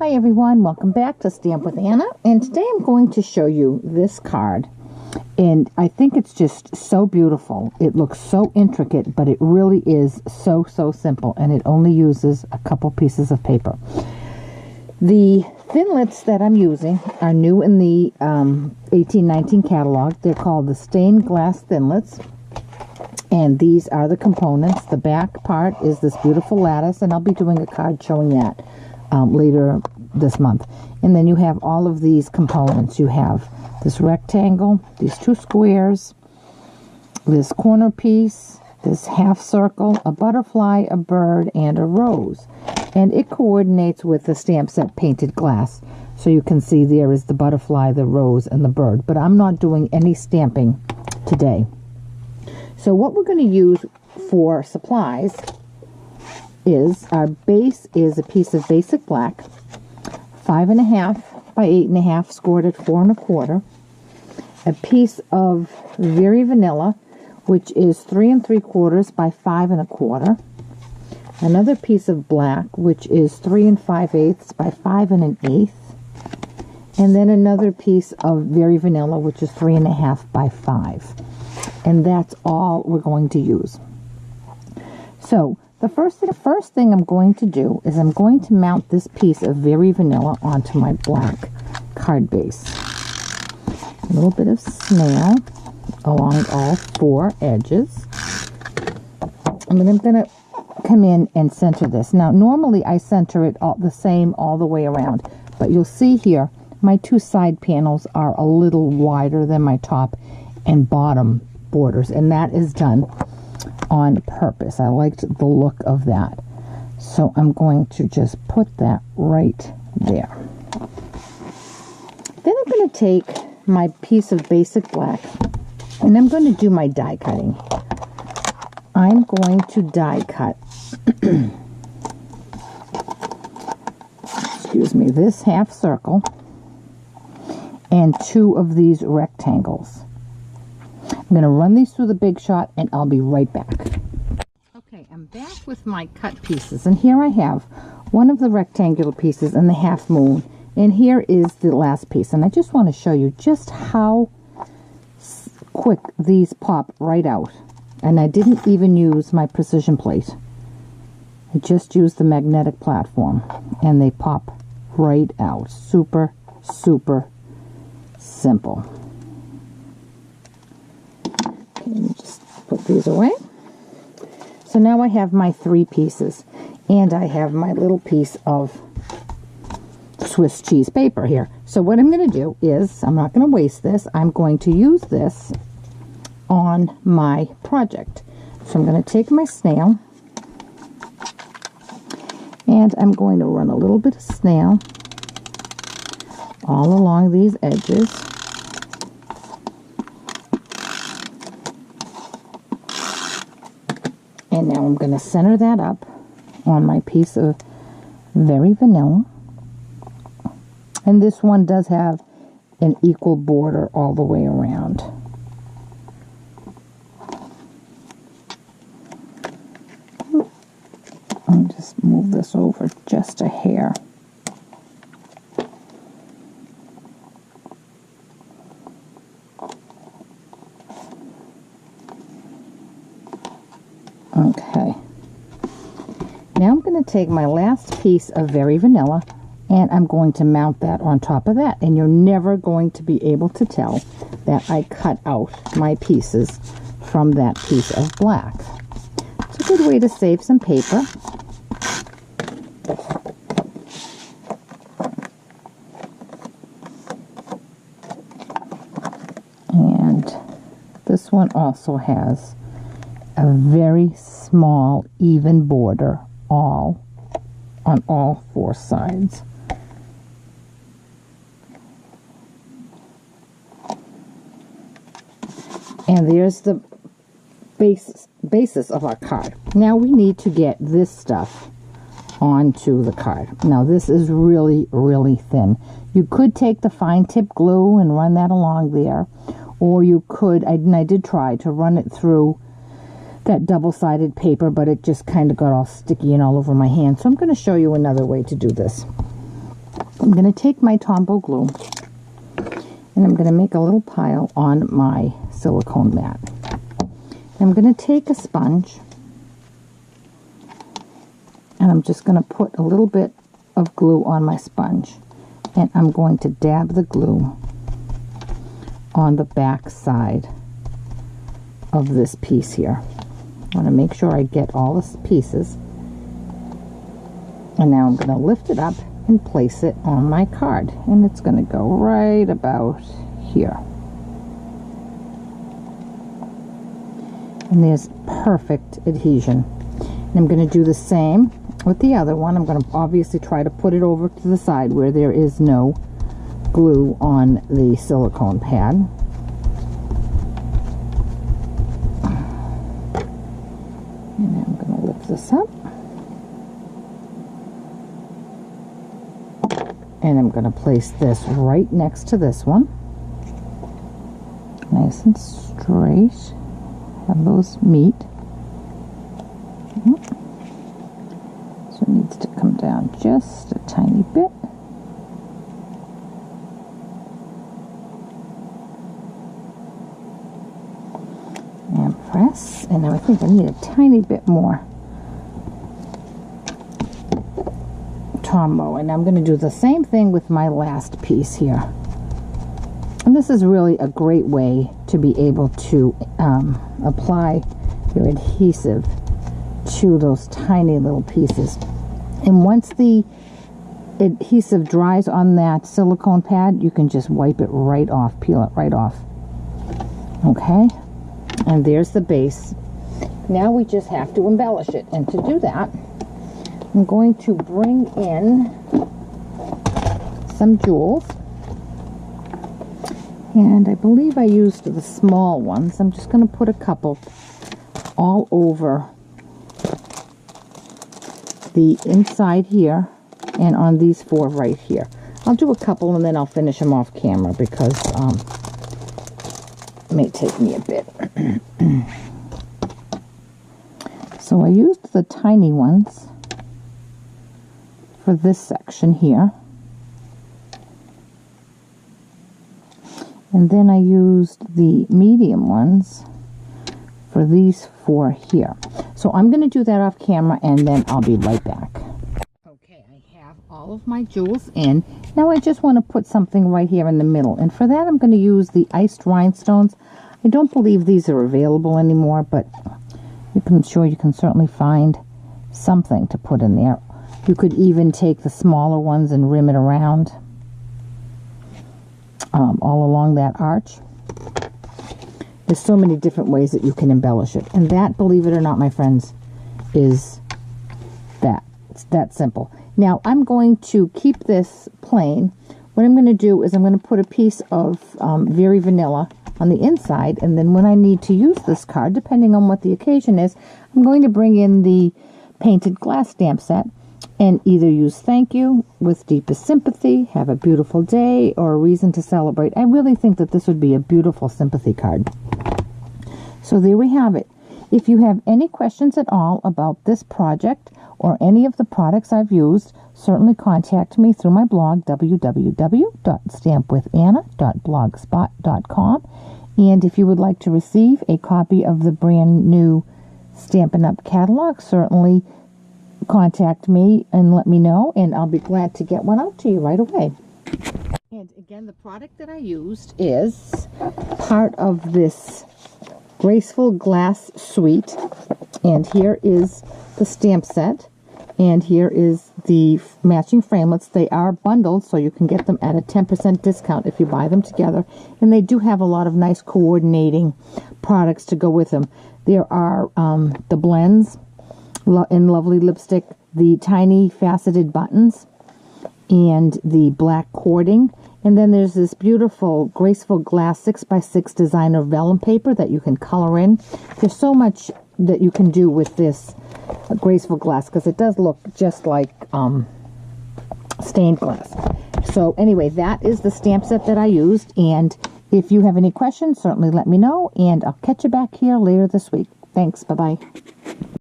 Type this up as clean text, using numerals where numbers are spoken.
Hi everyone, welcome back to Stamp with Anna, and today I'm going to show you this card, and I think it's just so beautiful. It looks so intricate, but it really is so simple, and it only uses a couple pieces of paper. The thinlits that I'm using are new in the 1819 catalog. They're called the stained glass thinlits, and these are the components. The back part is this beautiful lattice, and I'll be doing a card showing that later this month. And then you have all of these components. You have this rectangle, these two squares, this corner piece, this half circle, a butterfly, a bird, and a rose. And it coordinates with the stamp set painted glass. So you can see there is the butterfly, the rose, and the bird. But I'm not doing any stamping today. So what we're going to use for supplies is, our base is a piece of basic black, 5.5 by 8.5, scored at 4 1/4. A piece of very vanilla, which is 3 3/4 by 5 1/4. Another piece of black, which is 3 5/8 by 5 1/8. And then another piece of very vanilla, which is 3.5 by 5. And that's all we're going to use. So the first thing I'm going to do is I'm going to mount this piece of very vanilla onto my black card base. A little bit of snail along all 4 edges. And then I'm going to come in and center this. Now normally I center it the same all the way around, but you'll see here my 2 side panels are a little wider than my top and bottom borders, and that is done on purpose. I liked the look of that, so I'm going to just put that right there. Then I'm going to take my piece of basic black and I'm going to do my die cutting. I'm going to die cut excuse me, this half circle and 2 of these rectangles. I'm going to run these through the Big Shot and I'll be right back. Okay, I'm back with my cut pieces, and here I have one of the rectangular pieces and the half moon, and here is the last piece. And I just want to show you just how quick these pop right out. And I didn't even use my precision plate. I just used the magnetic platform and they pop right out. Super simple. Let me just put these away. So now I have my 3 pieces, and I have my little piece of Swiss cheese paper here. So what I'm going to do is, I'm not going to waste this. I'm going to use this on my project. So I'm going to take my snail, and I'm going to run a little bit of snail all along these edges. And now I'm going to center that up on my piece of very vanilla. And this one does have an equal border all the way around. I'll just move this over just a hair. Okay, now I'm going to take my last piece of very vanilla and I'm going to mount that on top of that, and you're never going to be able to tell that I cut out my pieces from that piece of black. It's a good way to save some paper. And this one also has a very small even border on all 4 sides. And there's the basis of our card. Now we need to get this stuff onto the card. Now this is really thin. You could take the fine tip glue and run that along there, or you could, and I did try to run it through that double-sided paper, but it just kind of got all sticky and all over my hand. So I'm going to show you another way to do this. I'm going to take my Tombow glue and I'm going to make a little pile on my silicone mat. I'm going to take a sponge and I'm just going to put a little bit of glue on my sponge, and I'm going to dab the glue on the back side of this piece here. I want to make sure I get all the pieces, and now I'm going to lift it up and place it on my card, and it's going to go right about here. And there's perfect adhesion. And I'm going to do the same with the other one. I'm going to obviously try to put it over to the side where there is no glue on the silicone pad. And now I'm going to lift this up. And I'm going to place this right next to this one. Nice and straight. Have those meet. So it needs to come down just a tiny bit. And press. And I think I need a tiny bit more Tombow. And I'm going to do the same thing with my last piece here. And this is really a great way to be able to apply your adhesive to those tiny little pieces. And once the adhesive dries on that silicone pad, you can just wipe it right off, peel it right off. Okay, and there's the base. Now we just have to embellish it, and to do that, I'm going to bring in some jewels. And I believe I used the small ones. I'm just going to put a couple all over the inside here and on these four right here. I'll do a couple and then I'll finish them off camera because it may take me a bit. So I used the tiny ones for this section here. And then I used the medium ones for these four here. So I'm going to do that off camera and then I'll be right back. Okay, I have all of my jewels in. Now I just want to put something right here in the middle. And for that I'm going to use the iced rhinestones. I don't believe these are available anymore, but I'm sure you can certainly find something to put in there. You could even take the smaller ones and rim it around. All along that arch. There's so many different ways that you can embellish it. And that, believe it or not, my friends, is that. It's that simple. Now, I'm going to keep this plain. What I'm going to do is I'm going to put a piece of Very Vanilla on the inside. And then when I need to use this card, depending on what the occasion is, I'm going to bring in the painted glass stamp set and either use thank you with deepest sympathy, have a beautiful day, or a reason to celebrate. I really think that this would be a beautiful sympathy card. So there we have it. If you have any questions at all about this project or any of the products I've used, certainly contact me through my blog, www.stampwithanna.blogspot.com. And if you would like to receive a copy of the brand new Stampin' Up! Catalog, certainly contact me and let me know, and I'll be glad to get one out to you right away. And again, the product that I used is part of this graceful glass suite, and here is the stamp set, and here is the matching framelits. They are bundled, so you can get them at a 10% discount if you buy them together, and they do have a lot of nice coordinating products to go with them. There are the blends in lovely lipstick, the tiny faceted buttons, and the black cording. And then there's this beautiful graceful glass 6x6 designer vellum paper that you can color in. There's so much that you can do with this graceful glass because it does look just like stained glass. So anyway, that is the stamp set that I used, and if you have any questions, certainly let me know, and I'll catch you back here later this week. Thanks. Bye-bye.